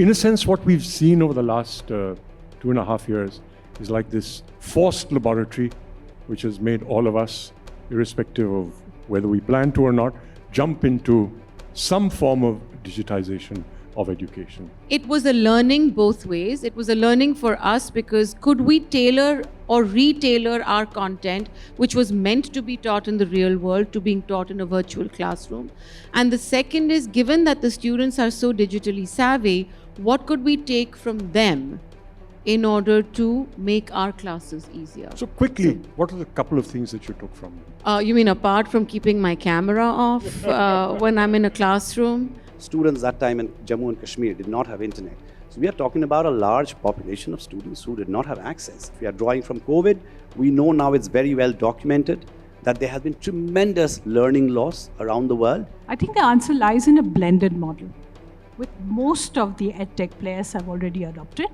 In a sense, what we've seen over the last 2.5 years is like this forced laboratory, which has made all of us, irrespective of whether we plan to or not, jump into some form of digitization of education. It was a learning both ways. It was a learning for us because could we tailor or re-tailor our content, which was meant to be taught in the real world, to being taught in a virtual classroom? And the second is, given that the students are so digitally savvy, what could we take from them in order to make our classes easier? So quickly, what are the couple of things that you took from them? You mean apart from keeping my camera off when I'm in a classroom? Students that time in Jammu and Kashmir did not have internet. So we are talking about a large population of students who did not have access. If we are drawing from COVID, we know now it's very well documented that there has been tremendous learning loss around the world. I think the answer lies in a blended model, which most of the edtech players have already adopted,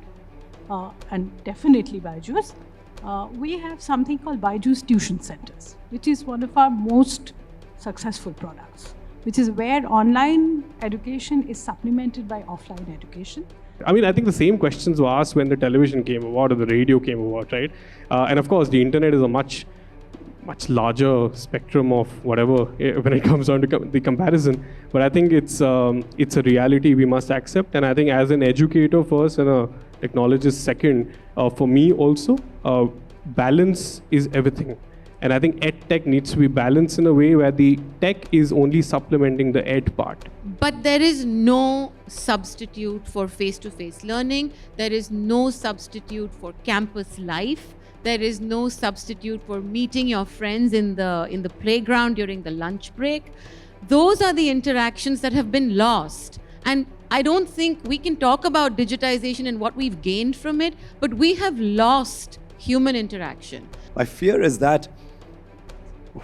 and definitely Byju's. We have something called Byju's Tuition Centers, which is one of our most successful products, which is where online education is supplemented by offline education. I mean, I think the same questions were asked when the television came about or the radio came about, right? And of course, the internet is a much larger spectrum of whatever when it comes down to the comparison. But I think it's a reality we must accept. And I think as an educator first and a technologist second, for me also, balance is everything. And I think ed-tech needs to be balanced in a way where the tech is only supplementing the ed part. But there is no substitute for face-to-face learning. There is no substitute for campus life. There is no substitute for meeting your friends in the playground during the lunch break. Those are the interactions that have been lost. And I don't think we can talk about digitization and what we've gained from it, but we have lost human interaction. My fear is that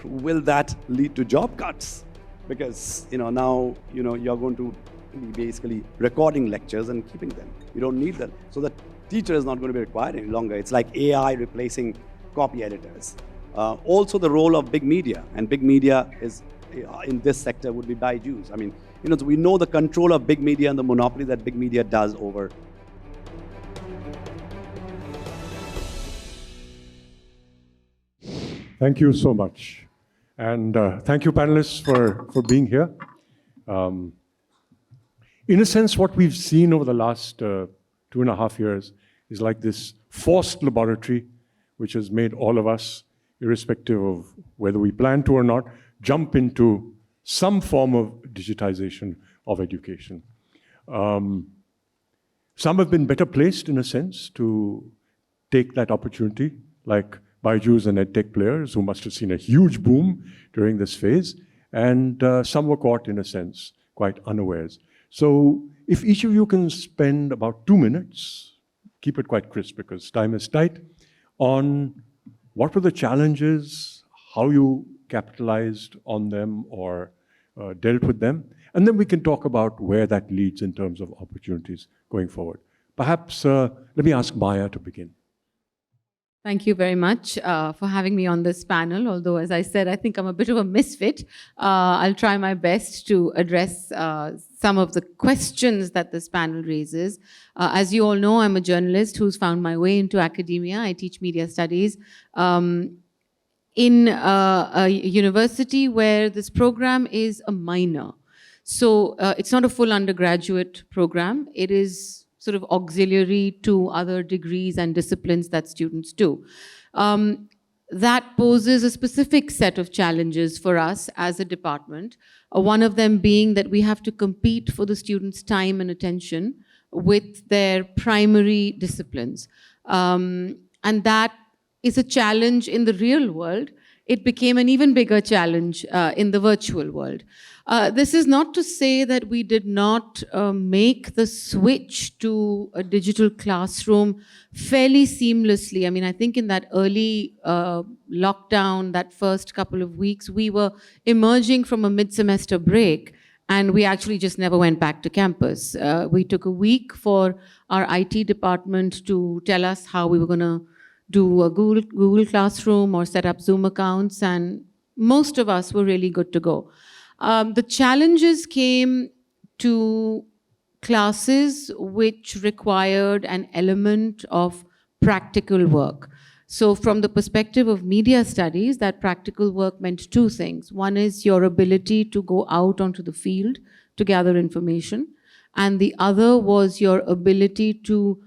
will that lead to job cuts? Because now you're going to be basically recording lectures and keeping them. You don't need them. So the teacher is not going to be required any longer. It's like AI replacing copy editors. Also the role of big media, and big media is in this sector would be Byju's. I mean, we know the control of big media and the monopoly that big media does over. Thank you so much. And thank you, panelists, for being here. In a sense, what we've seen over the last 2.5 years is like this forced laboratory, which has made all of us, irrespective of whether we plan to or not, jump into some form of digitization of education. Some have been better placed, in a sense, to take that opportunity, like Byju's and EdTech players who must have seen a huge boom during this phase, and some were caught, in a sense, quite unawares. So if each of you can spend about 2 minutes, keep it quite crisp because time is tight, on what were the challenges, how you capitalized on them or dealt with them, and then we can talk about where that leads in terms of opportunities going forward. Perhaps let me ask Maya to begin. Thank you very much for having me on this panel. Although, as I said, I think I'm a bit of a misfit. I'll try my best to address some of the questions that this panel raises. As you all know, I'm a journalist who's found my way into academia. I teach media studies in a university where this program is a minor. So it's not a full undergraduate program. It is sort of auxiliary to other degrees and disciplines that students do. That poses a specific set of challenges for us as a department. One of them being that we have to compete for the students' time and attention with their primary disciplines. And that is a challenge in the real world. It became an even bigger challenge in the virtual world. This is not to say that we did not make the switch to a digital classroom fairly seamlessly. I mean, I think in that early lockdown, that first couple of weeks, we were emerging from a mid-semester break, and we actually just never went back to campus. We took a week for our IT department to tell us how we were going to do a Google Classroom or set up Zoom accounts, and most of us were really good to go. The challenges came to classes which required an element of practical work. So from the perspective of media studies, that practical work meant two things. One is your ability to go out onto the field to gather information, and the other was your ability to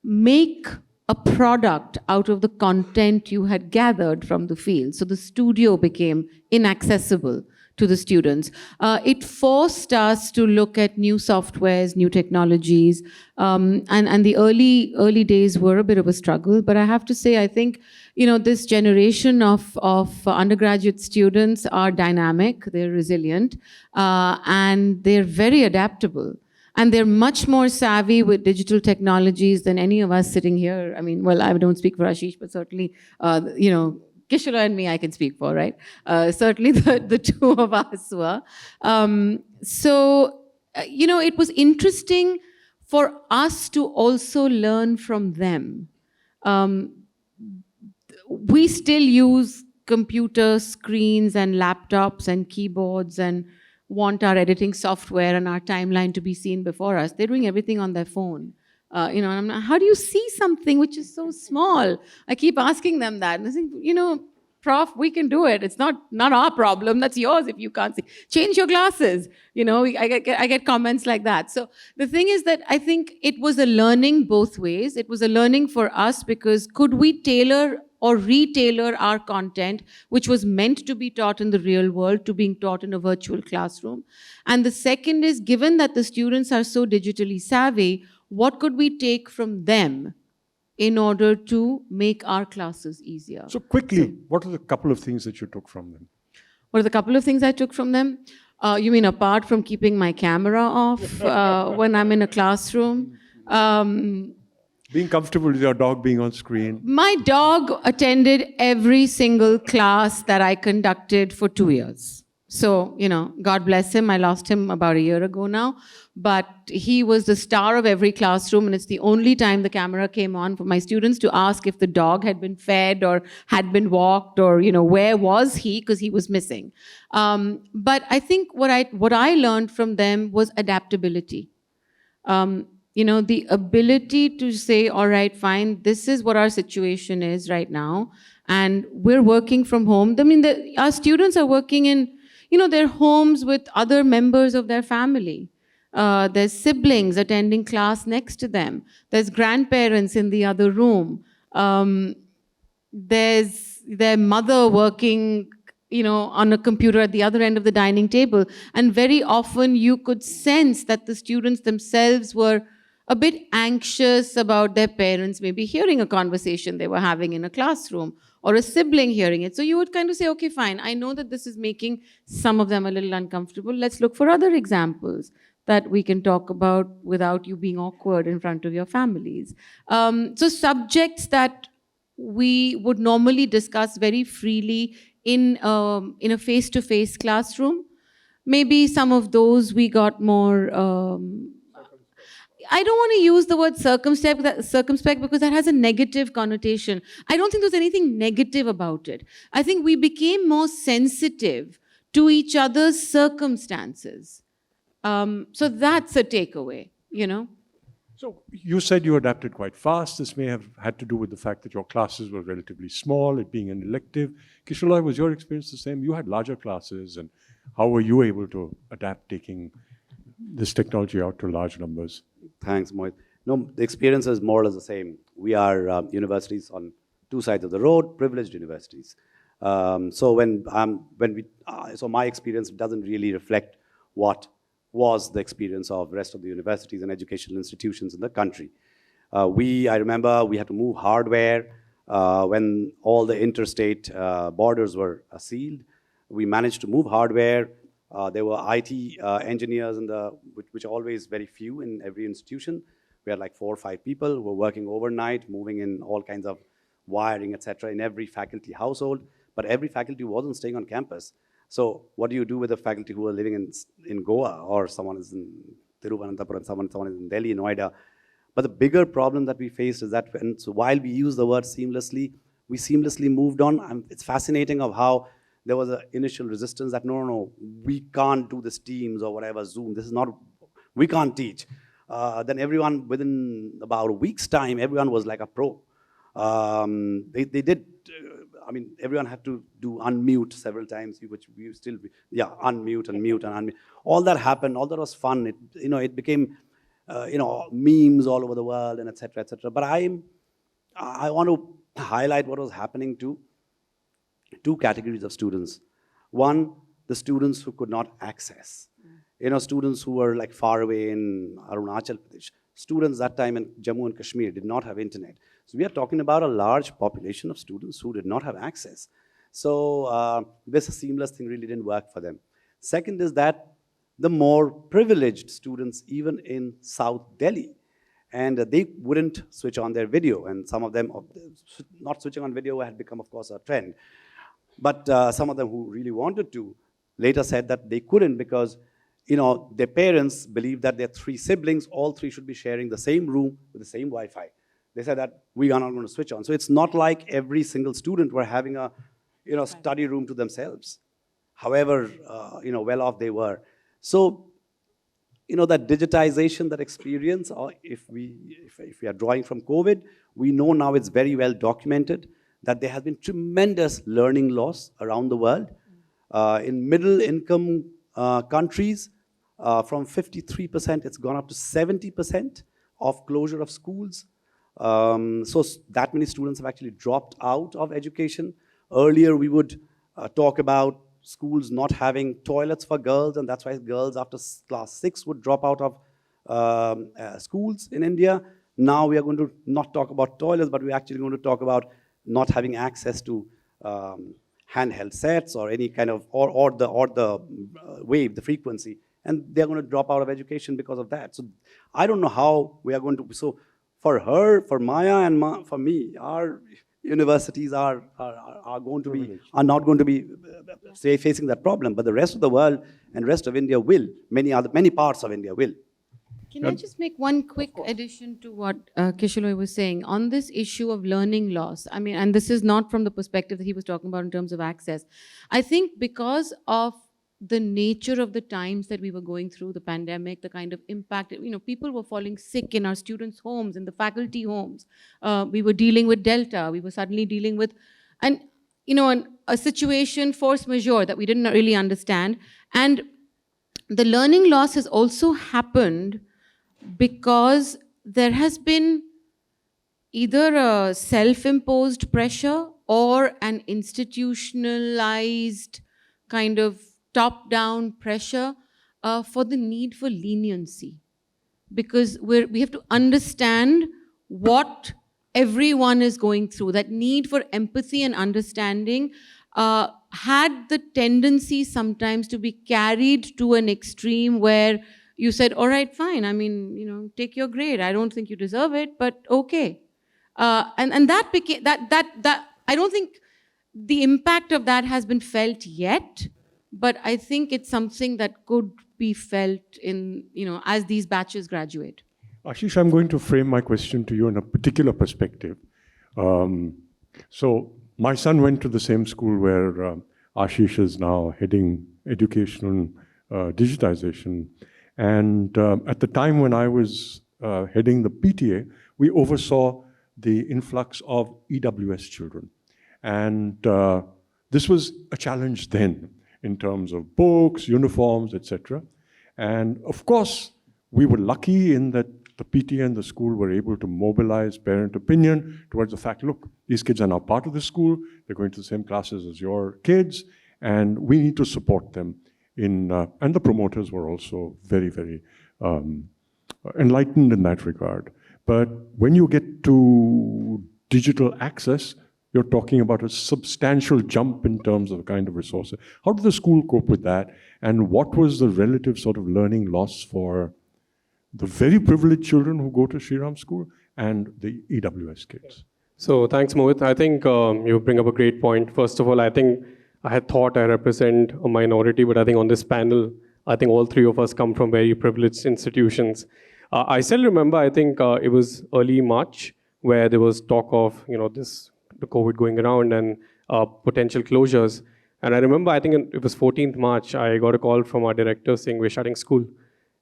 make a product out of the content you had gathered from the field. So the studio became inaccessible to the students. It forced us to look at new softwares, new technologies, and the early days were a bit of a struggle. But I have to say, I think, this generation of undergraduate students are dynamic, they're resilient, and they're very adaptable. And they're much more savvy with digital technologies than any of us sitting here. I mean, well, I don't speak for Aashish, but certainly, Kishalay and me, I can speak for, right? Certainly the two of us were. It was interesting for us to also learn from them. We still use computer screens and laptops and keyboards and want our editing software and our timeline to be seen before us. They're doing everything on their phone. And I'm like, how do you see something which is so small? I keep asking them that. And I think, Prof, we can do it. It's not our problem. That's yours if you can't see. Change your glasses. I get comments like that. So the thing is that I think it was a learning both ways. It was a learning for us because could we tailor or re-tailor our content, which was meant to be taught in the real world, to being taught in a virtual classroom? And the second is, given that the students are so digitally savvy, what could we take from them in order to make our classes easier? So quickly, what are the couple of things that you took from them? What are the couple of things I took from them? You mean apart from keeping my camera off when I'm in a classroom? Being comfortable with your dog being on screen. My dog attended every single class that I conducted for 2 years. So, God bless him. I lost him about a year ago now. But he was the star of every classroom, and it's the only time the camera came on for my students to ask if the dog had been fed or had been walked or, where was he, because he was missing. But I think what I learned from them was adaptability. The ability to say, all right, fine, this is what our situation is right now, and we're working from home. I mean, our students are working in, their homes with other members of their family. There's siblings attending class next to them. There's grandparents in the other room. There's their mother working, on a computer at the other end of the dining table. And very often you could sense that the students themselves were a bit anxious about their parents maybe hearing a conversation they were having in a classroom, or a sibling hearing it. So you would kind of say, okay, fine, I know that this is making some of them a little uncomfortable. Let's look for other examples that we can talk about without you being awkward in front of your families. So subjects that we would normally discuss very freely in a face-to-face classroom, maybe some of those we got more... I don't want to use the word circumspect because that has a negative connotation. I don't think there's anything negative about it. I think we became more sensitive to each other's circumstances. So that's a takeaway, So you said you adapted quite fast. This may have had to do with the fact that your classes were relatively small, it being an elective. Kishalay, was your experience the same? You had larger classes, and how were you able to adapt taking this technology out to large numbers? Thanks, Mohit. No, the experience is more or less the same. We are universities on two sides of the road, privileged universities. So my experience doesn't really reflect what was the experience of the rest of the universities and educational institutions in the country. I remember we had to move hardware when all the interstate borders were sealed. We managed to move hardware. There were IT engineers, which are always very few in every institution. We had like 4 or 5 people who were working overnight, moving in all kinds of wiring, etc., in every faculty household. But every faculty wasn't staying on campus. So what do you do with the faculty who are living in Goa, or someone is in Thiruvananthapuram, someone is in Delhi, Noida? But the bigger problem that we faced is that while we use the word seamlessly, we seamlessly moved on. It's fascinating of how there was an initial resistance that no, we can't do this Teams or whatever, Zoom. This is not we can't teach. Then everyone, within about a week's time, everyone was like a pro. They did, I mean, everyone had to do unmute several times, which we still, yeah, unmute and mute and unmute. All that happened, all that was fun. It, you know, it became, you know, memes all over the world and et cetera, et cetera. But I want to highlight what was happening to two categories of students. One, the students who could not access. You know, students who were like far away in Arunachal Pradesh. Students that time in Jammu and Kashmir did not have internet. So we are talking about a large population of students who did not have access. So this seamless thing really didn't work for them. Second is that the more privileged students, even in South Delhi, and they wouldn't switch on their video, and some of them, not switching on video had become, of course, a trend. But some of them who really wanted to later said that they couldn't because, you know, their parents believed that their three siblings, all three should be sharing the same room with the same Wi-Fi. They said that we are not going to switch on. So it's not like every single student were having a, you know, study room to themselves. However, you know, well off they were. So, you know, that digitization, that experience, or if we are drawing from COVID, we know now it's very well documented that there has been tremendous learning loss around the world. In middle income countries, from 53%, it's gone up to 70% of closure of schools. So that many students have actually dropped out of education. Earlier, we would talk about schools not having toilets for girls, and that's why girls after class 6 would drop out of schools in India. Now we are going to not talk about toilets, but we're actually going to talk about not having access to handheld sets or any kind of, or the wave, the frequency, and they're going to drop out of education because of that. So I don't know how we are going to, so for her, for Maya and for me, our universities are going to be, are not going to be say facing that problem, but the rest of the world and rest of India will, many parts of India will. Can I just make one quick addition to what Kishalay was saying on this issue of learning loss? I mean, and this is not from the perspective that he was talking about in terms of access. I think because of the nature of the times that we were going through, the pandemic, the kind of impact, you know, people were falling sick in our students' homes, in the faculty homes. We were dealing with Delta. We were suddenly dealing with, and you know, a situation, force majeure, that we didn't really understand. And the learning loss has also happened because there has been either a self-imposed pressure or an institutionalized kind of top-down pressure for the need for leniency. Because we have to understand what everyone is going through. That need for empathy and understanding had the tendency sometimes to be carried to an extreme where you said, all right, fine, I mean, you know, take your grade. I don't think you deserve it, but okay. And that became, that I don't think the impact of that has been felt yet, but I think it's something that could be felt in, you know, as these batches graduate. Aashish, I'm going to frame my question to you in a particular perspective. So my son went to the same school where Aashish is now heading education digitization. And at the time when I was heading the PTA, we oversaw the influx of EWS children. And this was a challenge then in terms of books, uniforms, etc. And of course, we were lucky in that the PTA and the school were able to mobilize parent opinion towards the fact, look, these kids are now part of the school, they're going to the same classes as your kids, and we need to support them. And the promoters were also very, very enlightened in that regard. But when you get to digital access, you're talking about a substantial jump in terms of the kind of resources. How did the school cope with that? And what was the relative sort of learning loss for the very privileged children who go to Shri Ram school and the EWS kids? So thanks, Mohit. I think you bring up a great point. First of all, I think I had thought I represent a minority, but I think on this panel, I think all three of us come from very privileged institutions. I still remember, I think it was early March, where there was talk of, you know, the COVID going around and potential closures. And I remember, I think it was 14th March, I got a call from our director saying we're shutting school.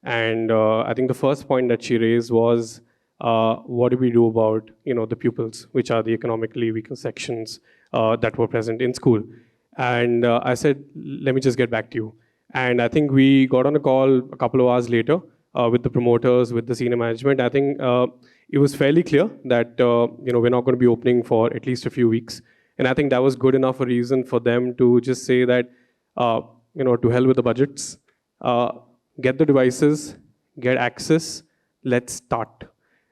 And I think the first point that she raised was, what do we do about the pupils, which are the economically weaker sections that were present in school? And I said, let me just get back to you. And I think we got on a call a couple of hours later with the promoters, with the senior management. I think it was fairly clear that we're not going to be opening for at least a few weeks. And I think that was good enough a reason for them to just say that, to hell with the budgets, get the devices, get access, let's start.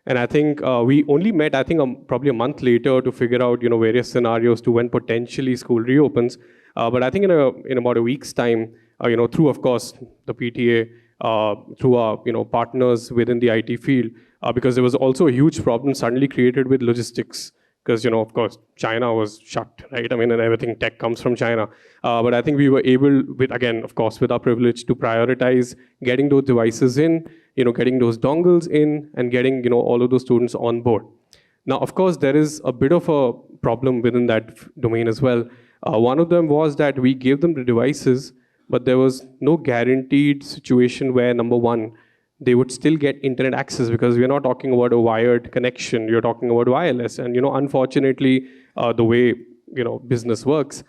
And I think we only met, I think, probably a month later to figure out, various scenarios to when potentially school reopens. But I think in about a week's time, through, of course, the PTA, through our, partners within the IT field, because there was also a huge problem suddenly created with logistics. Because, of course, China was shut, right? I mean, and everything tech comes from China. But I think we were able, again, of course, with our privilege, to prioritize getting those devices in, getting those dongles in, and getting, all of those students on board. Now, of course, there is a bit of a problem within that domain as well. One of them was that we gave them the devices, but there was no guaranteed situation where, number one, they would still get internet access, because we're not talking about a wired connection, you're talking about wireless. And unfortunately, the way business works,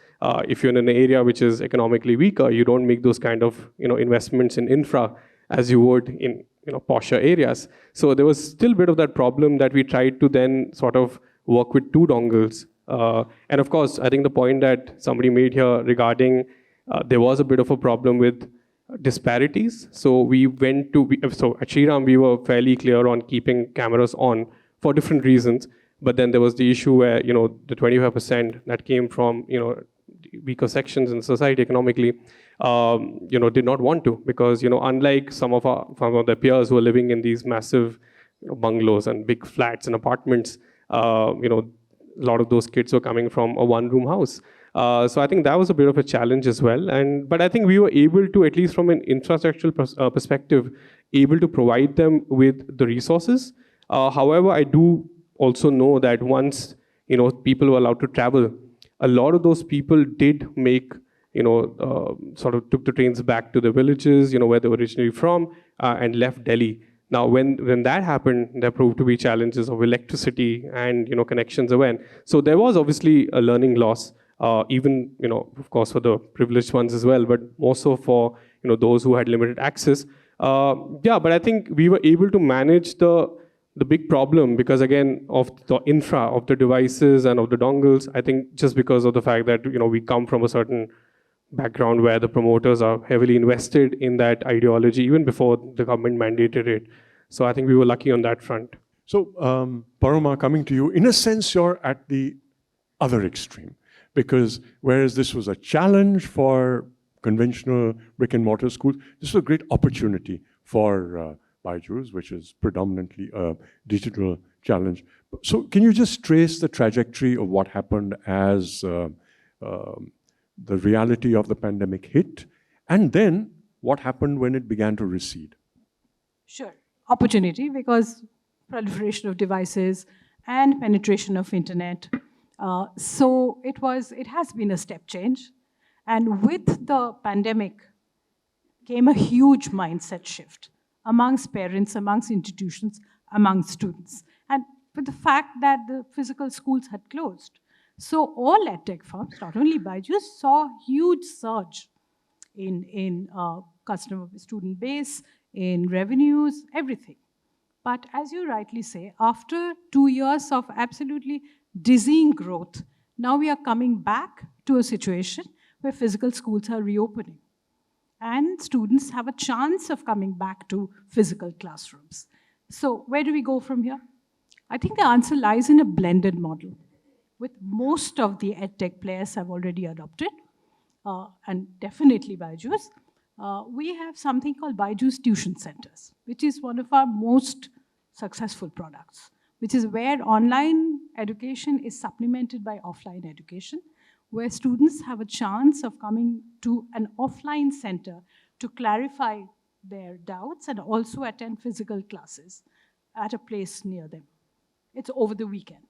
if you're in an area which is economically weaker, you don't make those kind of investments in infra as you would in posher areas. So there was still a bit of that problem that we tried to then sort of work with two dongles. And of course, I think the point that somebody made here regarding there was a bit of a problem with disparities. So we went to, so at Shriram, we were fairly clear on keeping cameras on for different reasons. But then there was the issue where, the 25% that came from, weaker sections in society economically, did not want to, because, unlike some of their peers who are living in these massive bungalows and big flats and apartments, a lot of those kids were coming from a one-room house. So I think that was a bit of a challenge as well. But I think we were able to, at least from an infrastructural perspective, able to provide them with the resources. However, I do also know that once people were allowed to travel, a lot of those people did make, sort of took the trains back to their villages, where they were originally from, and left Delhi. Now, when that happened, there proved to be challenges of electricity and connections again. So there was obviously a learning loss. Even, of course, for the privileged ones as well, but more so for, those who had limited access. But I think we were able to manage the big problem because, again, of the infra, of the devices and of the dongles. I think just because of the fact that, we come from a certain background where the promoters are heavily invested in that ideology, even before the government mandated it. So I think we were lucky on that front. So, Paroma, coming to you, in a sense, you're at the other extreme. Because whereas this was a challenge for conventional brick and mortar schools, this was a great opportunity for Byju's, which is predominantly a digital challenge. So can you just trace the trajectory of what happened as the reality of the pandemic hit, and then what happened when it began to recede? Sure. Opportunity, because proliferation of devices and penetration of internet. So it has been a step change. And with the pandemic came a huge mindset shift amongst parents, amongst institutions, amongst students. And with the fact that the physical schools had closed. So all edtech firms, not only Byju, saw huge surge in customer student base, in revenues, everything. But as you rightly say, after 2 years of absolutely dizzying growth, now we are coming back to a situation where physical schools are reopening. And students have a chance of coming back to physical classrooms. So where do we go from here? I think the answer lies in a blended model, with most of the edtech players have already adopted, and definitely Byju's. We have something called Byju's Tuition Centers, which is one of our most successful products, which is where online education is supplemented by offline education, where students have a chance of coming to an offline center to clarify their doubts and also attend physical classes at a place near them. It's over the weekend.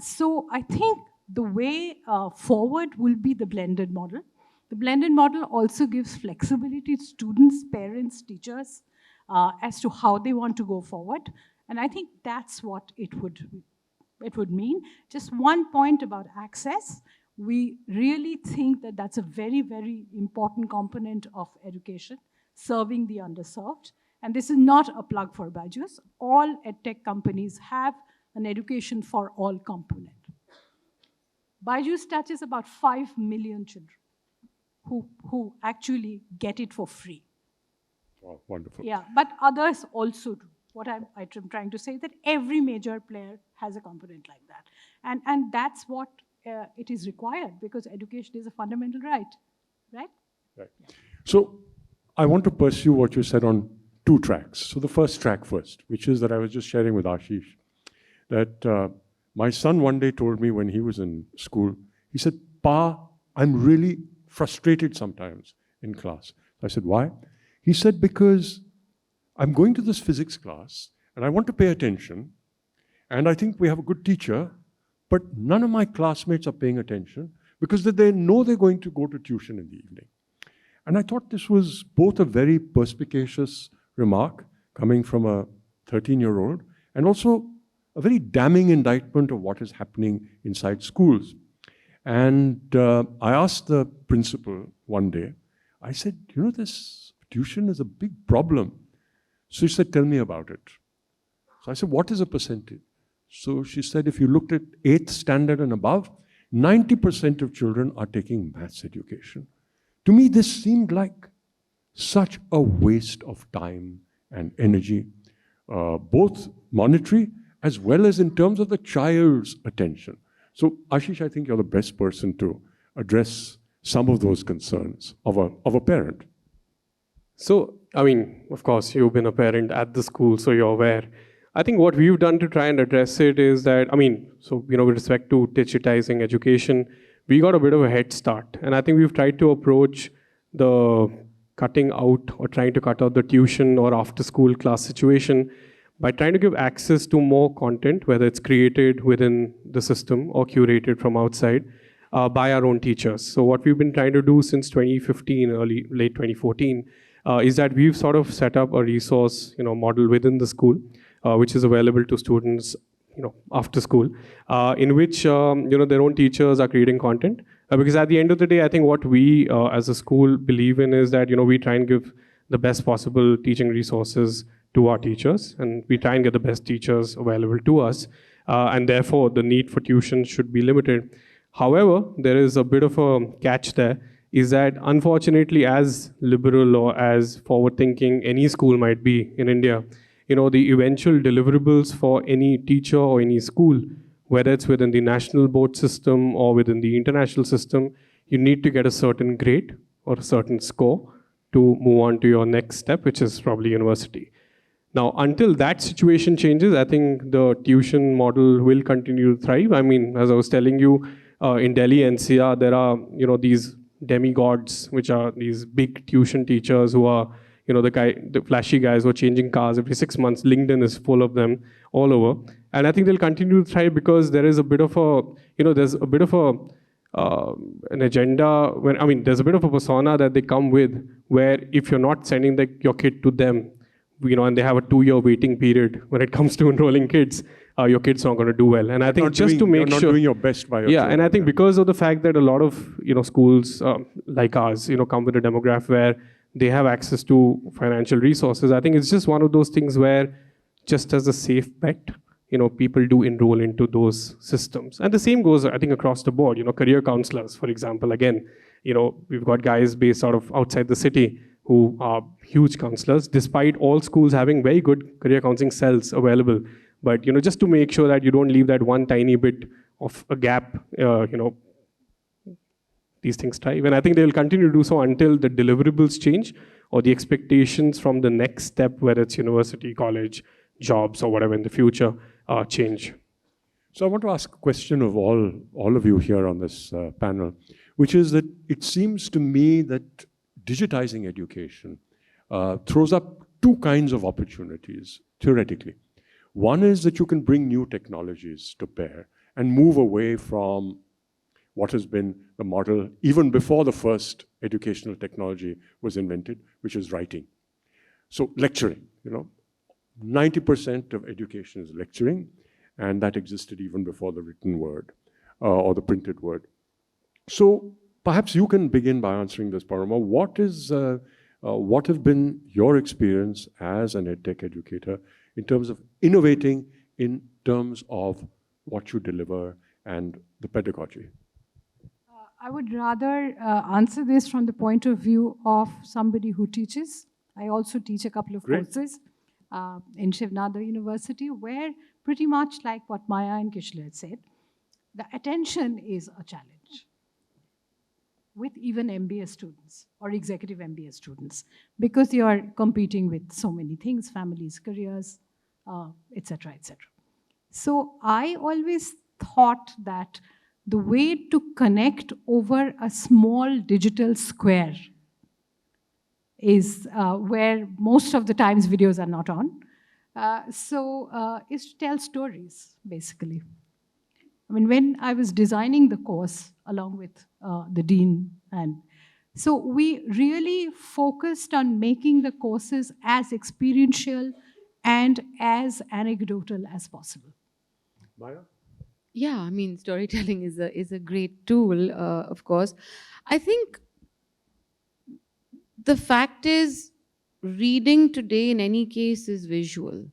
So I think the way forward will be the blended model. The blended model also gives flexibility to students, parents, teachers, as to how they want to go forward. And I think that's what it would mean. Just one point about access. We really think that that's a very, very important component of education, serving the underserved. And this is not a plug for Byju's. All edtech companies have an education for all component. Byju's touches about 5 million children who actually get it for free. Wow, wonderful. Yeah, but others also do. What I'm trying to say is that every major player has a component like that. And that's what it is required, because education is a fundamental right, right? Right. So I want to pursue what you said on 2 tracks. So the first track first, which is that I was just sharing with Aashish, that my son one day told me when he was in school, he said, "Pa, I'm really frustrated sometimes in class." I said, "Why?" He said, "Because I'm going to this physics class and I want to pay attention, and I think we have a good teacher, but none of my classmates are paying attention because they know they're going to go to tuition in the evening." And I thought this was both a very perspicacious remark coming from a 13-year-old and also a very damning indictment of what is happening inside schools. And I asked the principal one day, I said, "You know, this tuition is a big problem." So she said, "Tell me about it." So I said, "What is a percentage?" So she said, if you looked at 8th standard and above, 90% of children are taking maths education. To me, this seemed like such a waste of time and energy, both monetary as well as in terms of the child's attention. So Aashish, I think you're the best person to address some of those concerns of a parent. So, I mean, of course, you've been a parent at the school, so you're aware. I think what we've done to try and address it is that, I mean, so, with respect to digitizing education, we got a bit of a head start. And I think we've tried to approach the cutting out or trying to cut out the tuition or after school class situation by trying to give access to more content, whether it's created within the system or curated from outside by our own teachers. So what we've been trying to do since 2015, late 2014, is that we've sort of set up a resource, model within the school, which is available to students, after school, in which, their own teachers are creating content. Because at the end of the day, I think what we as a school believe in is that, we try and give the best possible teaching resources to our teachers, and we try and get the best teachers available to us, and therefore the need for tuition should be limited. However, there is a bit of a catch there, is that unfortunately, as liberal or as forward-thinking any school might be in India, the eventual deliverables for any teacher or any school, whether it's within the national board system or within the international system, you need to get a certain grade or a certain score to move on to your next step, which is probably university. Now, until that situation changes, I think the tuition model will continue to thrive. I mean, as I was telling you, in Delhi NCR, there are, these demigods, which are these big tuition teachers who are, the flashy guys who are changing cars every 6 months. LinkedIn is full of them all over. And I think they'll continue to thrive because there is a bit of a, there's a bit of an agenda, there's a bit of a persona that they come with, where if you're not sending your kid to them, and they have a 2-year waiting period when it comes to enrolling kids, your kid's not going to do well. And I think just to make sure... You're not doing your best by your children. And I think because of the fact that a lot of, schools like ours, come with a demographic where they have access to financial resources, I think it's just one of those things where, just as a safe bet, people do enroll into those systems. And the same goes, I think, across the board. Career counselors, for example, again, we've got guys based out of outside the city who are huge counselors, despite all schools having very good career counseling cells available. But, just to make sure that you don't leave that one tiny bit of a gap, these things thrive. And I think they will continue to do so until the deliverables change or the expectations from the next step, whether it's university, college, jobs, or whatever in the future, change. So I want to ask a question of all of you here on this panel, which is that it seems to me that digitizing education throws up 2 kinds of opportunities, theoretically. One is that you can bring new technologies to bear and move away from what has been the model even before the first educational technology was invented, which is writing. So lecturing, 90% of education is lecturing, and that existed even before the written word or the printed word. So perhaps you can begin by answering this, Paroma. What have been your experience as an EdTech educator in terms of innovating in terms of what you deliver and the pedagogy? I would rather answer this from the point of view of somebody who teaches. I also teach a couple of courses in Shivnada University, where pretty much like what Maya and Kishalay had said, the attention is a challenge with even MBA students or executive MBA students, because you are competing with so many things, families, careers, etc., etc. So I always thought that the way to connect over a small digital square is where most of the times videos are not on. Is to tell stories, basically. I mean, when I was designing the course along with the dean, and so we really focused on making the courses as experiential and as anecdotal as possible. Maya? Yeah, I mean, storytelling is a great tool, of course. I think the fact is, reading today in any case is visual.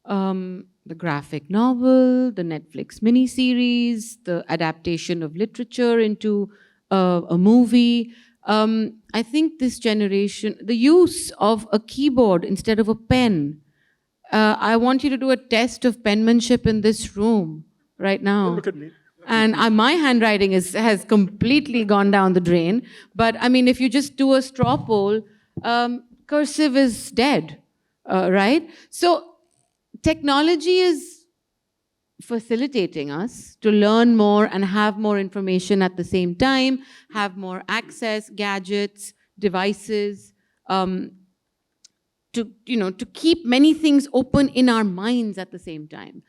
The graphic novel, the Netflix miniseries, the adaptation of literature into a movie. I think this generation, the use of a keyboard instead of a pen. I want you to do a test of penmanship in this room right now. Don't look at me. And my handwriting has completely gone down the drain. But I mean, if you just do a straw poll, cursive is dead, right? So technology is facilitating us to learn more and have more information at the same time, have more access, gadgets, devices, to keep many things open in our minds at the same time.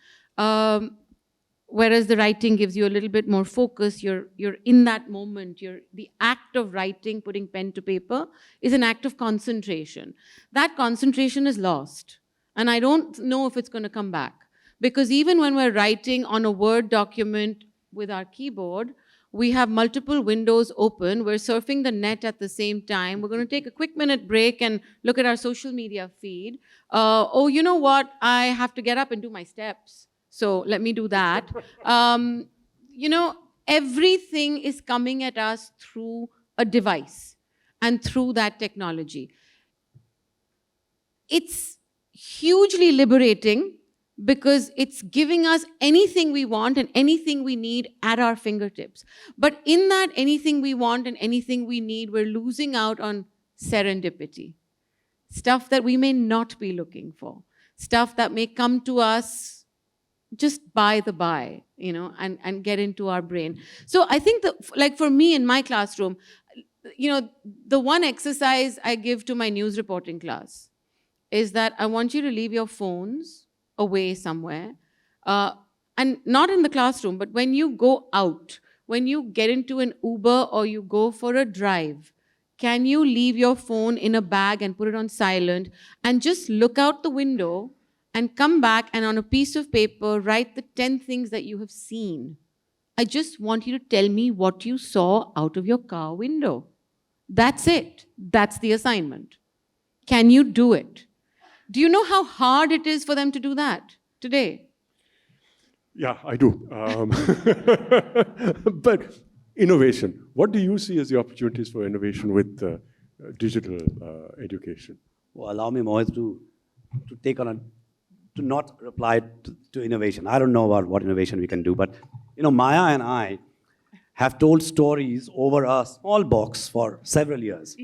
Whereas the writing gives you a little bit more focus, you're in that moment, the act of writing, putting pen to paper, is an act of concentration. That concentration is lost, and I don't know if it's going to come back. Because even when we're writing on a Word document with our keyboard, we have multiple windows open, we're surfing the net at the same time, we're going to take a quick minute break and look at our social media feed. Oh, you know what, I have to get up and do my steps. So let me do that. Everything is coming at us through a device and through that technology. It's hugely liberating because it's giving us anything we want and anything we need at our fingertips. But in that anything we want and anything we need, we're losing out on serendipity. Stuff that we may not be looking for. Stuff that may come to us just by the by, and get into our brain. So I think like for me in my classroom, the one exercise I give to my news reporting class is that I want you to leave your phones away somewhere, and not in the classroom, but when you go out, when you get into an Uber or you go for a drive, can you leave your phone in a bag and put it on silent and just look out the window and come back and on a piece of paper, write the 10 things that you have seen. I just want you to tell me what you saw out of your car window. That's it. That's the assignment. Can you do it? Do you know how hard it is for them to do that today? Yeah, I do. But innovation, what do you see as the opportunities for innovation with digital education? Well, allow me, Mohit, to take on to not reply to innovation. I don't know about what innovation we can do, but Maya and I have told stories over a small box for several years.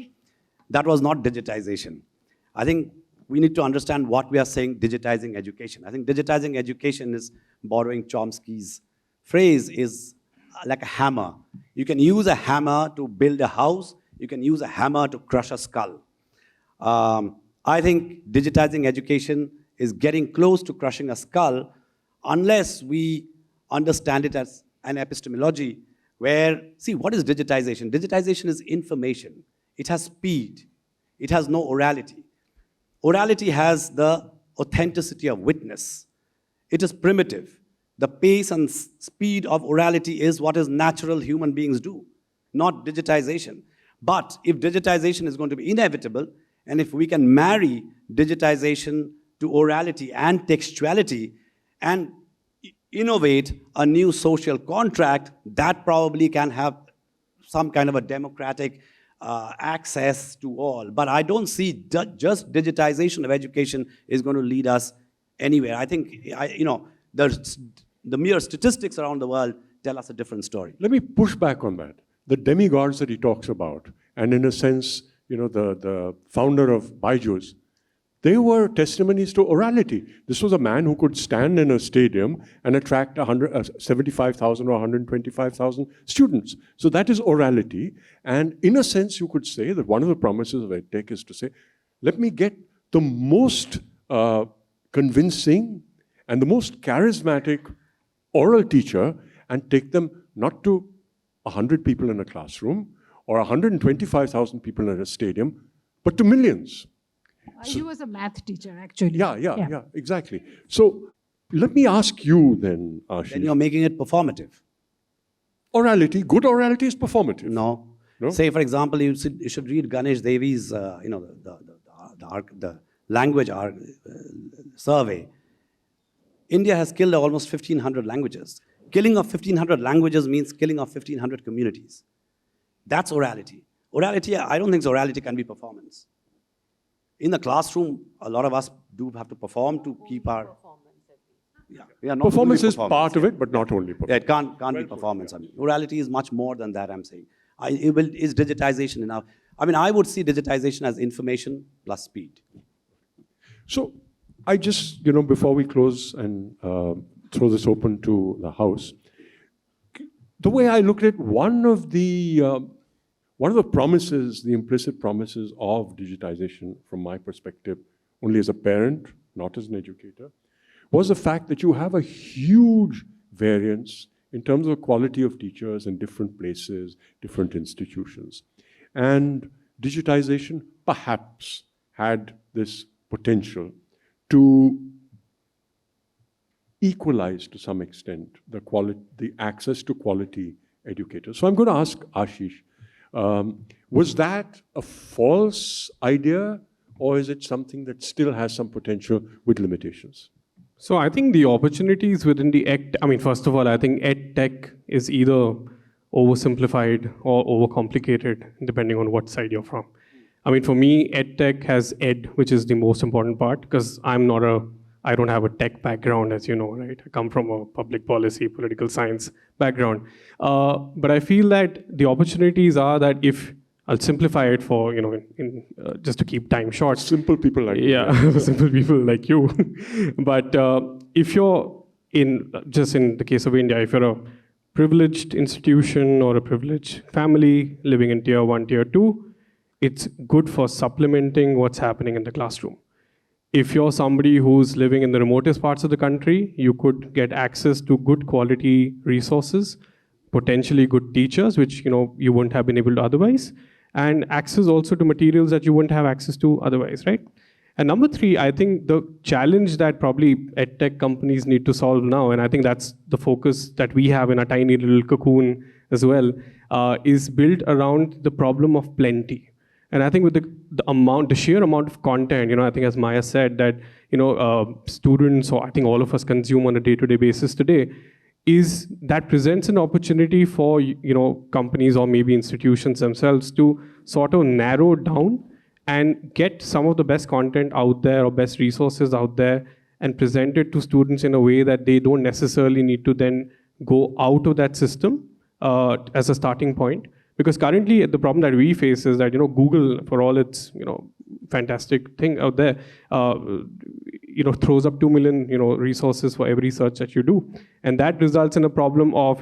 That was not digitization. I think we need to understand what we are saying, digitizing education. I think digitizing education is, borrowing Chomsky's phrase, is like a hammer. You can use a hammer to build a house. You can use a hammer to crush a skull. I think digitizing education is getting close to crushing a skull unless we understand it as an epistemology where, see, what is digitization? Digitization is information. It has speed. It has no orality. Orality has the authenticity of witness. It is primitive. The pace and speed of orality is what is natural human beings do, not digitization. But if digitization is going to be inevitable, and if we can marry digitization to orality and textuality and innovate a new social contract, that probably can have some kind of a democratic access to all. But I don't see just digitization of education is going to lead us anywhere. I think, the mere statistics around the world tell us a different story. Let me push back on that. The demigods that he talks about, and in a sense, the founder of Byju's, they were testimonies to orality. This was a man who could stand in a stadium and attract 75,000 or 125,000 students. So that is orality. And in a sense, you could say that one of the promises of EdTech is to say, let me get the most convincing and the most charismatic oral teacher and take them not to 100 people in a classroom or 125,000 people in a stadium, but to millions. He was a math teacher, actually. Yeah, exactly. So let me ask you then, Aashish. Then you're making it performative. Orality, good orality is performative. No. No? Say, for example, you should read Ganesh Devi's, the language survey. India has killed almost 1,500 languages. Killing of 1,500 languages means killing of 1,500 communities. That's orality. Orality, I don't think orality can be performance. In the classroom, a lot of us do have to perform to keep our... Yeah, not Performance only is part of it, but not only performance. Yeah, it can't be performance. I mean, orality is much more than that, I'm saying. Is digitization enough? I mean, I would see digitization as information plus speed. So I just, before we close and throw this open to the House, the way I look at it, one of the promises, the implicit promises of digitization from my perspective, only as a parent, not as an educator, was the fact that you have a huge variance in terms of quality of teachers in different places, different institutions. And digitization perhaps had this potential to equalize to some extent the access to quality educators. So I'm going to ask Aashish, was that a false idea, or is it something that still has some potential with limitations? So I think the opportunities within the first of all, I think EdTech is either oversimplified or overcomplicated, depending on what side you're from. I mean, for me, EdTech has ed, which is the most important part, because I don't have a tech background, as you know, right? I come from a public policy, political science background. But I feel that the opportunities are that if, I'll simplify it for, just to keep time short. Simple people like you. Yeah, simple people like you. But if you're just in the case of India, if you're a privileged institution or a privileged family living in tier 1, tier 2, it's good for supplementing what's happening in the classroom. If you're somebody who's living in the remotest parts of the country, you could get access to good quality resources, potentially good teachers, which you wouldn't have been able to otherwise, and access also to materials that you wouldn't have access to otherwise, right? And number 3, I think the challenge that probably EdTech companies need to solve now, and I think that's the focus that we have in a tiny little cocoon as well, is built around the problem of plenty. And I think with the sheer amount of content, I think as Maya said, that students, or I think all of us consume on a day-to-day basis today, is that presents an opportunity for companies or maybe institutions themselves to sort of narrow down and get some of the best content out there or best resources out there and present it to students in a way that they don't necessarily need to then go out of that system as a starting point. Because currently the problem that we face is that Google, for all its fantastic thing out there, throws up 2 million resources for every search that you do, and that results in a problem of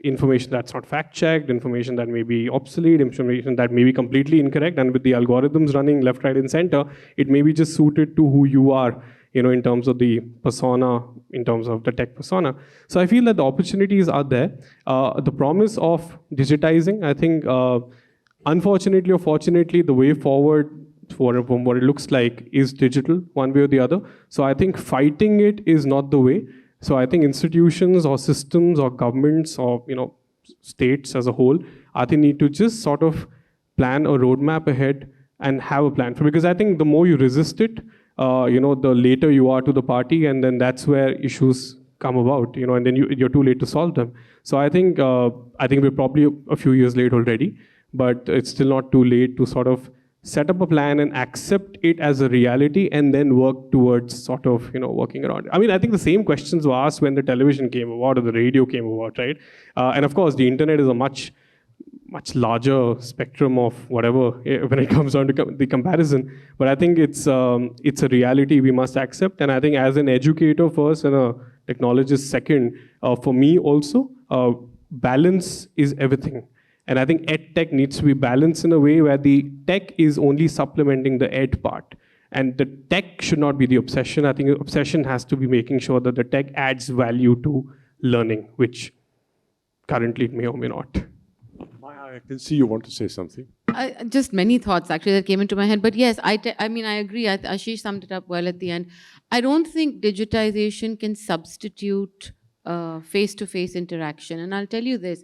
information that's not fact-checked, information that may be obsolete, information that may be completely incorrect, and with the algorithms running left, right, and center, it may be just suited to who you are, in terms of the persona, in terms of the tech persona. So I feel that the opportunities are there. The promise of digitizing, I think, unfortunately or fortunately, the way forward from what it looks like, is digital, one way or the other. So I think fighting it is not the way. So I think institutions or systems or governments or states as a whole, I think need to just sort of plan a roadmap ahead and have a plan for. Because I think the more you resist it, the later you are to the party, and then that's where issues come about, and then you're too late to solve them. So I think we're probably a few years late already, but it's still not too late to sort of set up a plan and accept it as a reality, and then work towards sort of working around it. I mean, I think the same questions were asked when the television came about or the radio came about, right? And of course, the internet is a much larger spectrum of whatever when it comes down to the comparison. But I think it's a reality we must accept. And I think as an educator first and a technologist second, for me also, balance is everything. And I think ed tech needs to be balanced in a way where the tech is only supplementing the ed part. And the tech should not be the obsession. I think the obsession has to be making sure that the tech adds value to learning, which currently it may or may not. I can see you want to say something. Just many thoughts actually that came into my head. But yes, I agree. Aashish summed it up well at the end. I don't think digitization can substitute face-to-face interaction. And I'll tell you this.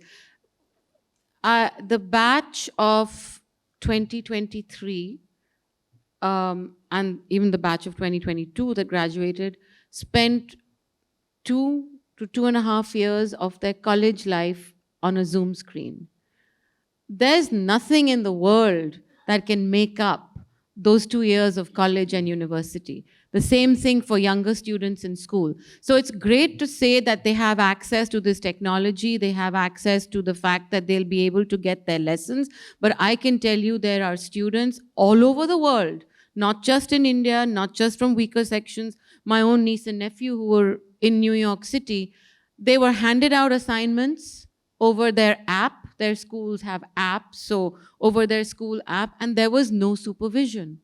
The batch of 2023 and even the batch of 2022 that graduated spent 2 to 2.5 years of their college life on a Zoom screen. There's nothing in the world that can make up those 2 years of college and university. The same thing for younger students in school. So it's great to say that they have access to this technology, they have access to the fact that they'll be able to get their lessons. But I can tell you there are students all over the world, not just in India, not just from weaker sections. My own niece and nephew who were in New York City, they were handed out assignments over their app. Their schools have apps, so over their school app, and there was no supervision.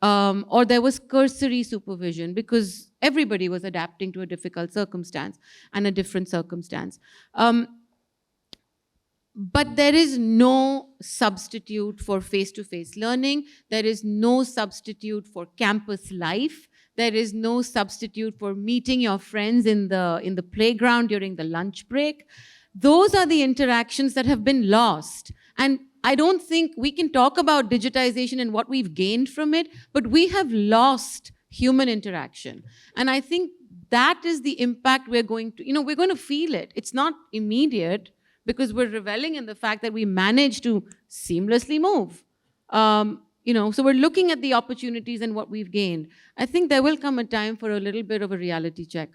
Or there was cursory supervision because everybody was adapting to a difficult circumstance and a different circumstance. But there is no substitute for face-to-face learning. There is no substitute for campus life. There is no substitute for meeting your friends in the playground during the lunch break. Those are the interactions that have been lost. And I don't think we can talk about digitization and what we've gained from it, but we have lost human interaction. And I think that is the impact we're going to feel it. It's not immediate because we're reveling in the fact that we managed to seamlessly move. So we're looking at the opportunities and what we've gained. I think there will come a time for a little bit of a reality check.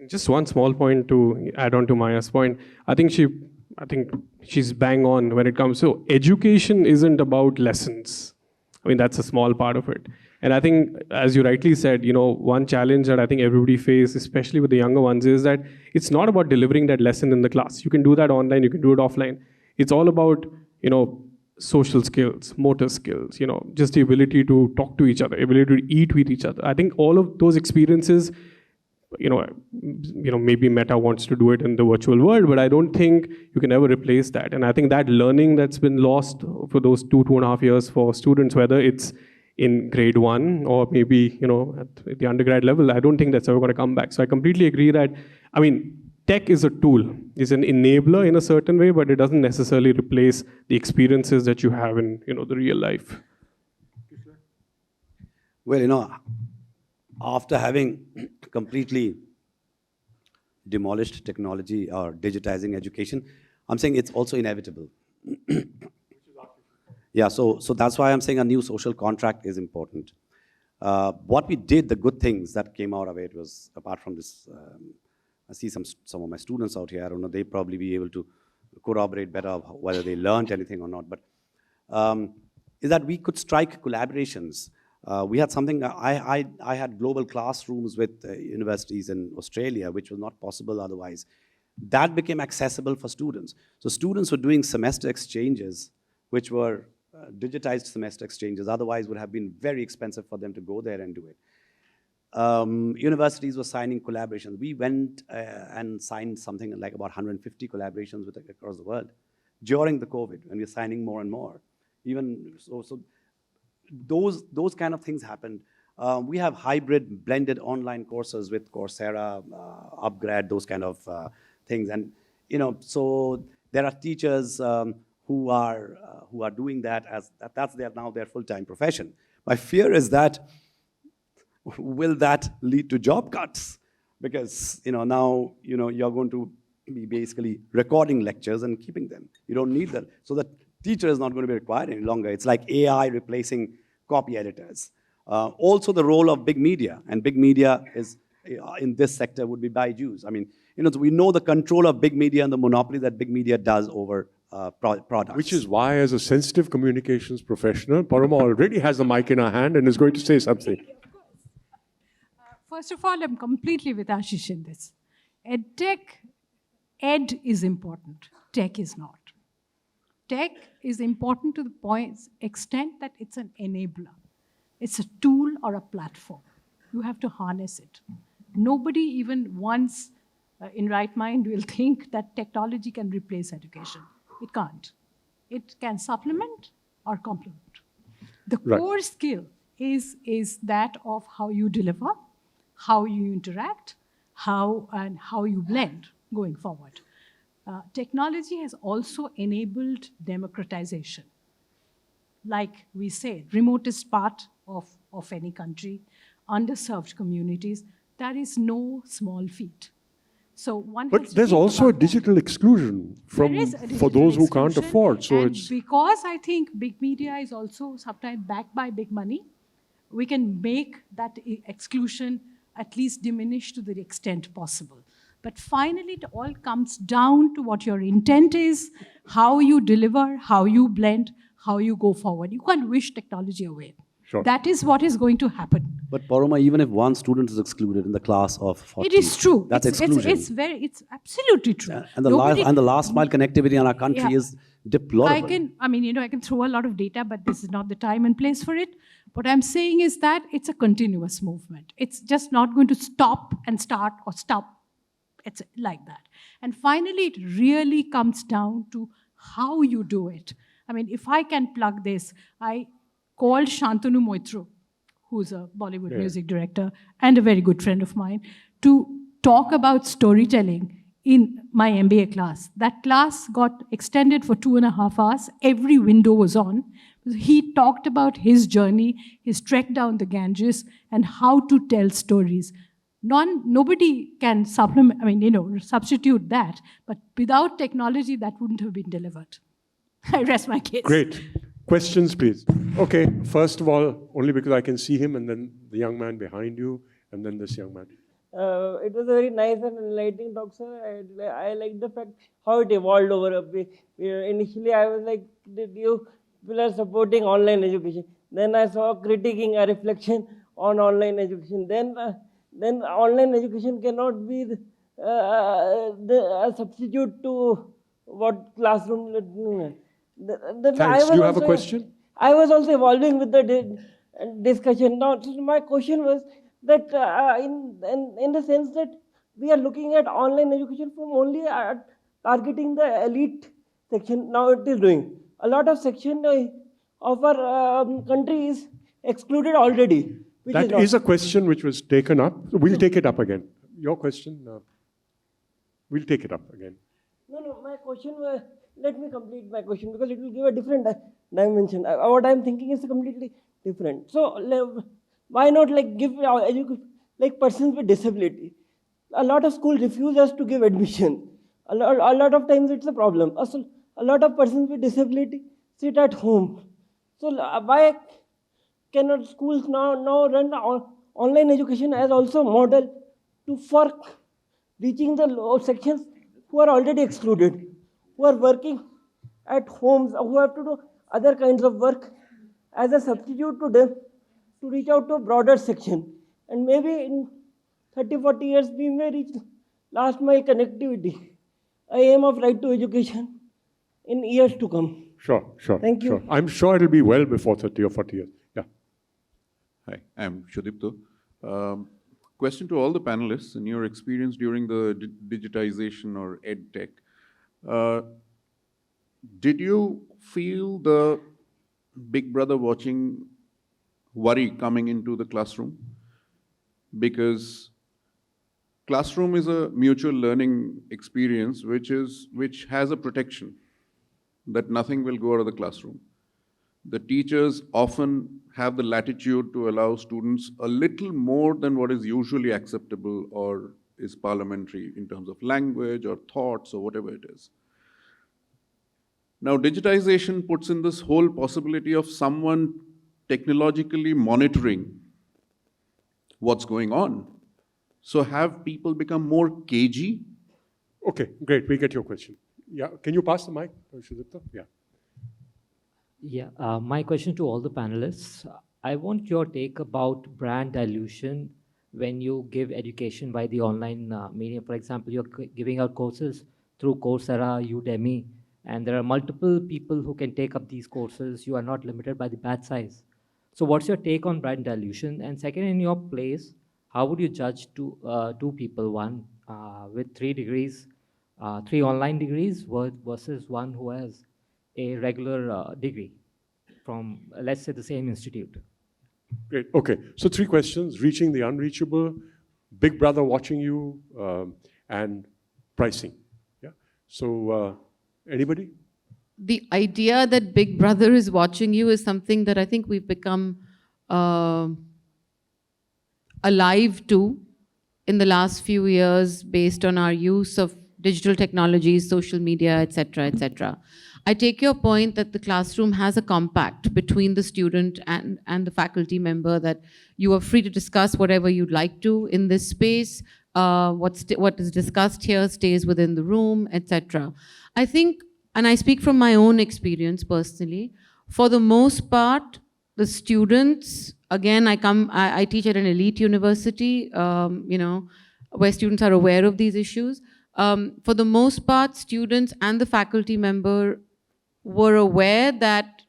Just one small point to add on to Maya's point. I think she's bang on when it comes. So education isn't about lessons. I mean, that's a small part of it. And I think, as you rightly said, one challenge that I think everybody faces, especially with the younger ones, is that it's not about delivering that lesson in the class. You can do that online, you can do it offline. It's all about, social skills, motor skills, just the ability to talk to each other, ability to eat with each other. I think all of those experiences, maybe Meta wants to do it in the virtual world, but I don't think you can ever replace that. And I think that learning that's been lost for those 2.5 years for students, whether it's in grade 1 or maybe, at the undergrad level, I don't think that's ever going to come back. So I completely agree that, tech is a tool, is an enabler in a certain way, but it doesn't necessarily replace the experiences that you have in, the real life. Well, after having completely demolished technology or digitizing education, I'm saying it's also inevitable. Yeah, so that's why I'm saying a new social contract is important. What we did, the good things that came out of it was, apart from this, I see some of my students out here, I don't know, they probably be able to corroborate better whether they learned anything or not, but is that we could strike collaborations. We had something, I had global classrooms with universities in Australia, which was not possible otherwise. That became accessible for students. So students were doing semester exchanges, which were digitized semester exchanges, otherwise would have been very expensive for them to go there and do it. Universities were signing collaborations. We went and signed something like about 150 collaborations across the world during the COVID, and we're signing more and more. Even so those kind of things happened. We have hybrid, blended online courses with Coursera, Upgrad, those kind of things. And so there are teachers who are doing that that's now their full-time profession. My fear is that will that lead to job cuts? Because now you're going to be basically recording lectures and keeping them. You don't need that. So the teacher is not going to be required any longer. It's like AI replacing copy editors. Also the role of big media, and big media is in this sector would be Byju's. I mean, we know the control of big media and the monopoly that big media does over products. Which is why, as a sensitive communications professional, Paroma already has the mic in her hand and is going to say something. First of all, I'm completely with Aashish in this. Ed is important, tech is not. Tech is important to the extent that it's an enabler. It's a tool or a platform. You have to harness it. Nobody even once in right mind will think that technology can replace education. It can't. It can supplement or complement. The core skill is that of how you deliver, how you interact, how you blend going forward. Technology has also enabled democratization. Like we said, remotest part of any country, underserved communities, that is no small feat. So one but there's also a digital exclusion for those who can't afford. So and because I think big media is also sometimes backed by big money, we can make that exclusion at least diminish to the extent possible. But finally, it all comes down to what your intent is, how you deliver, how you blend, how you go forward. You can't wish technology away. Sure. That is what is going to happen. But Paroma, even if one student is excluded in the class of 40, it is true. That's exclusion. It's absolutely true. And the last mile connectivity in our country is deplorable. I can throw a lot of data, but this is not the time and place for it. What I'm saying is that it's a continuous movement. It's just not going to stop and start or stop. It's like that. And finally, it really comes down to how you do it. I mean, if I can plug this, I called Shantanu Moitro, who's a Bollywood music director and a very good friend of mine, to talk about storytelling in my MBA class. That class got extended for 2.5 hours. Every window was on. He talked about his journey, his trek down the Ganges, and how to tell stories. Nobody can substitute that, but without technology, that wouldn't have been delivered. I rest my case. Great. Questions, please. Okay, first of all, only because I can see him, and then the young man behind you, and then this young man. It was a very nice and enlightening talk, sir. I like the fact how it evolved over a bit. Initially, I was like, you people are supporting online education. Then I saw critiquing a reflection on online education. Then online education cannot be a substitute to what classroom. Thanks. Do you have a question? I was also evolving with the discussion. Now, my question was that in the sense that we are looking at online education from only targeting the elite section. Now it is doing. A lot of section of our country is excluded already. That is a question which was taken up. We'll take it up again. Your question, we'll take it up again. No, my question was, let me complete my question because it will give a different dimension. What I'm thinking is completely different. So why not give persons with disability? A lot of schools refuse us to give admission. A lot of times it's a problem. Also, a lot of persons with disability sit at home. So why cannot schools now run online education as also a model for reaching the low sections who are already excluded, who are working at homes, who have to do other kinds of work as a substitute to them to reach out to a broader section. And maybe in 30-40 years, we may reach last mile connectivity, a aim of right to education in years to come. Sure. Thank you. Sure. I'm sure it'll be well before 30 or 40 years. Yeah. Hi, I'm Shudipto. Question to all the panelists. In your experience during the digitization or ed tech, did you feel the big brother watching worry coming into the classroom, because classroom is a mutual learning experience which has a protection that nothing will go out of the classroom. The teachers often have the latitude to allow students a little more than what is usually acceptable or is parliamentary in terms of language or thoughts or whatever it is. Now, digitization puts in this whole possibility of someone technologically monitoring what's going on. So have people become more cagey? Okay, great. We get your question. Yeah, can you pass the mic, Shudipta? Yeah. Yeah, my question to all the panelists. I want your take about brand dilution when you give education by the online medium. For example, you're giving out courses through Coursera, Udemy, and there are multiple people who can take up these courses. You are not limited by the batch size. So what's your take on brand dilution? And second, in your place, how would you judge two people, one with 3 degrees, 3 online degrees versus one who has a regular degree from, let's say, the same institute? Great. Okay. So 3 questions: reaching the unreachable, Big Brother watching you, and pricing. Yeah. So anybody? The idea that Big Brother is watching you is something that I think we've become alive to in the last few years based on our use of digital technologies, social media, etc., etc. I take your point that the classroom has a compact between the student and the faculty member, that you are free to discuss whatever you'd like to in this space. What is discussed here stays within the room, etc. I think, and I speak from my own experience personally, for the most part, the students, again, I teach at an elite university, where students are aware of these issues. For the most part, students and the faculty member were aware that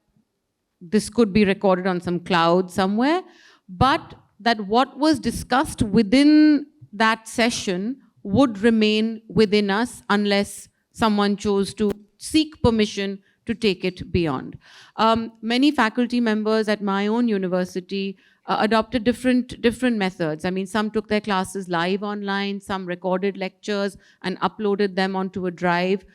this could be recorded on some cloud somewhere, but that what was discussed within that session would remain within us unless someone chose to seek permission to take it beyond. Many faculty members at my own university adopted different methods. I mean, some took their classes live online, some recorded lectures and uploaded them onto a drive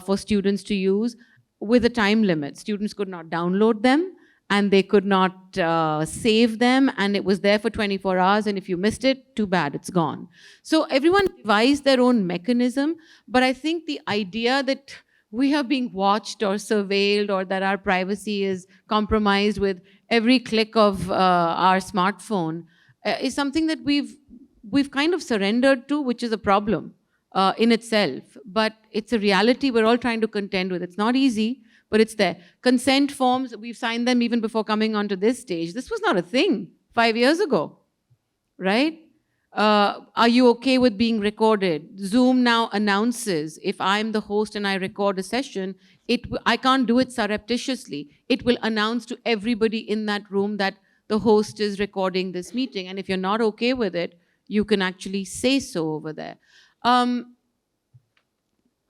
for students to use with a time limit. Students could not download them and they could not save them, and it was there for 24 hours, and if you missed it, too bad, it's gone. So everyone devised their own mechanism, but I think the idea that we are being watched or surveilled or that our privacy is compromised with every click of our smartphone is something that we've kind of surrendered to, which is a problem in itself. But it's a reality we're all trying to contend with. It's not easy, but it's there. Consent forms, we've signed them even before coming onto this stage. This was not a thing 5 years ago, right? Are you okay with being recorded? Zoom now announces, if I'm the host and I record a session, I can't do it surreptitiously. It will announce to everybody in that room that the host is recording this meeting. And if you're not okay with it, you can actually say so over there.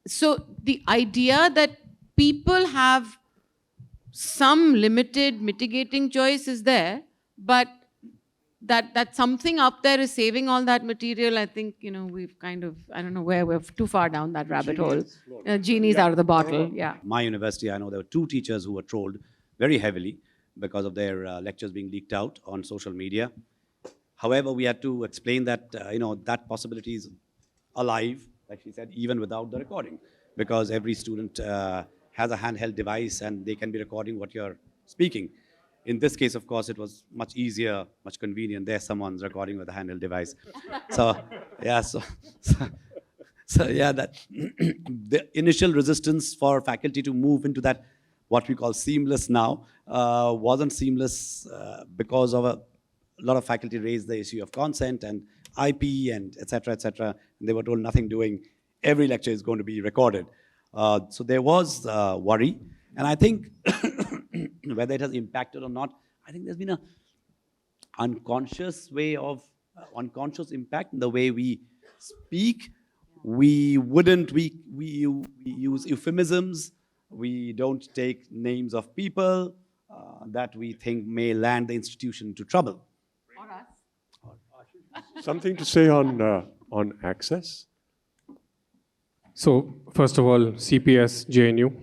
So the idea that people have some limited mitigating choice is there, but that something up there is saving all that material, I think, we've kind of, I don't know where, we're too far down that rabbit hole. Genie's out of the bottle, yeah. My university, I know there were 2 teachers who were trolled very heavily because of their lectures being leaked out on social media. However, we had to explain that, that possibility is alive, like she said, even without the recording, because every student has a handheld device and they can be recording what you're speaking. In this case, of course, it was much easier, much convenient. There's someone's recording with a handheld device. So, yeah, so yeah, that the initial resistance for faculty to move into that, what we call seamless now, wasn't seamless because of a lot of faculty raised the issue of consent and IP and et cetera, and they were told nothing doing. Every lecture is going to be recorded. So there was worry. And I think whether it has impacted or not, I think there's been an unconscious way of, unconscious impact in the way we speak. We use euphemisms. We don't take names of people. that we think may land the institution into trouble. Something to say on access? So, first of all, CPS, JNU,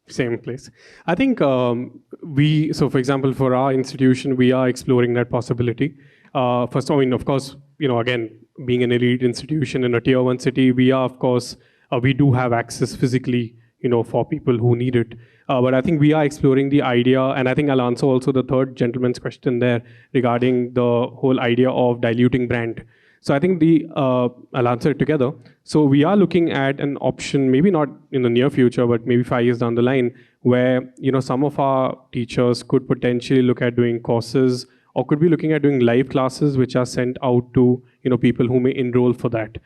same place. I think so for example, for our institution, we are exploring that possibility. First, I mean, of course, again, being an elite institution in a tier 1 city, we are, of course, we do have access physically, for people who need it. But I think we are exploring the idea, and I think I'll answer also the third gentleman's question there regarding the whole idea of diluting brand. So I think I'll answer it together. So we are looking at an option, maybe not in the near future, but maybe 5 years down the line, where some of our teachers could potentially look at doing courses, or could be looking at doing live classes, which are sent out to people who may enroll for that.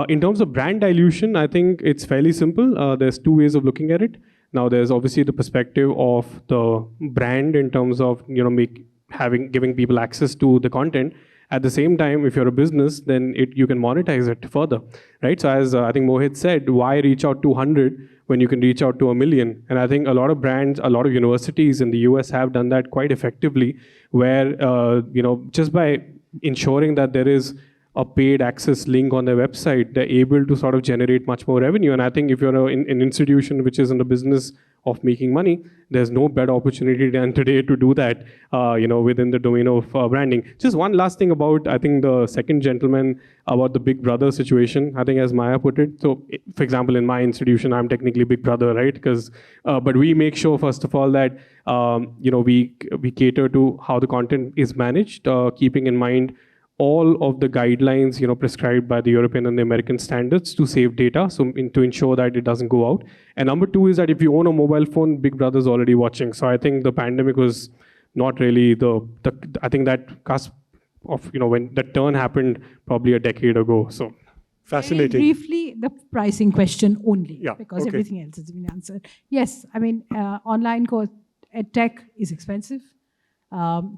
In terms of brand dilution, I think it's fairly simple. There's 2 ways of looking at it. Now, there's obviously the perspective of the brand in terms of giving people access to the content. At the same time, if you're a business, then you can monetize it further, right? So as I think Mohit said, why reach out to 100 when you can reach out to 1 million? And I think a lot of brands, a lot of universities in the US have done that quite effectively, where just by ensuring that there is a paid access link on their website, they're able to sort of generate much more revenue. And I think if you're an institution which is in the business of making money, there's no better opportunity than today to do that, within the domain of branding. Just one last thing about, I think, the second gentleman about the Big Brother situation. I think as Maya put it, so for example, in my institution, I'm technically Big Brother, right? But we make sure, first of all, that we cater to how the content is managed, keeping in mind all of the guidelines, prescribed by the European and the American standards to save data, so to ensure that it doesn't go out. And number 2 is that if you own a mobile phone, Big Brother's already watching. So I think the pandemic was not really I think that cusp of, when that turn happened probably a decade ago. So fascinating. Very briefly, the pricing question only, Yeah, because okay. everything else has been answered. Yes, I mean, online course, EdTech is expensive.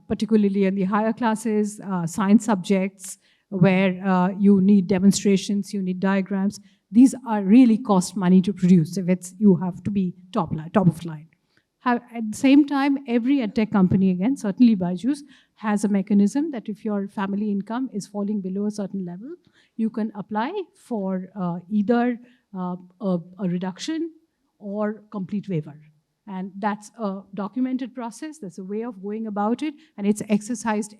Particularly in the higher classes, science subjects where you need demonstrations, you need diagrams. These are really cost money to produce if you have to be top of line. At the same time, every EdTech company, again, certainly Byju's, has a mechanism that if your family income is falling below a certain level, you can apply for either a reduction or complete waiver. And that's a documented process. That's a way of going about it. And it's exercised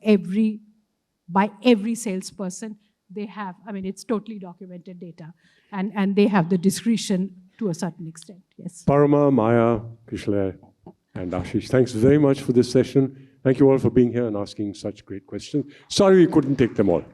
by every salesperson. They have, it's totally documented data. And they have the discretion to a certain extent, yes. Paroma, Maya, Kishalay, and Aashish, thanks very much for this session. Thank you all for being here and asking such great questions. Sorry we couldn't take them all.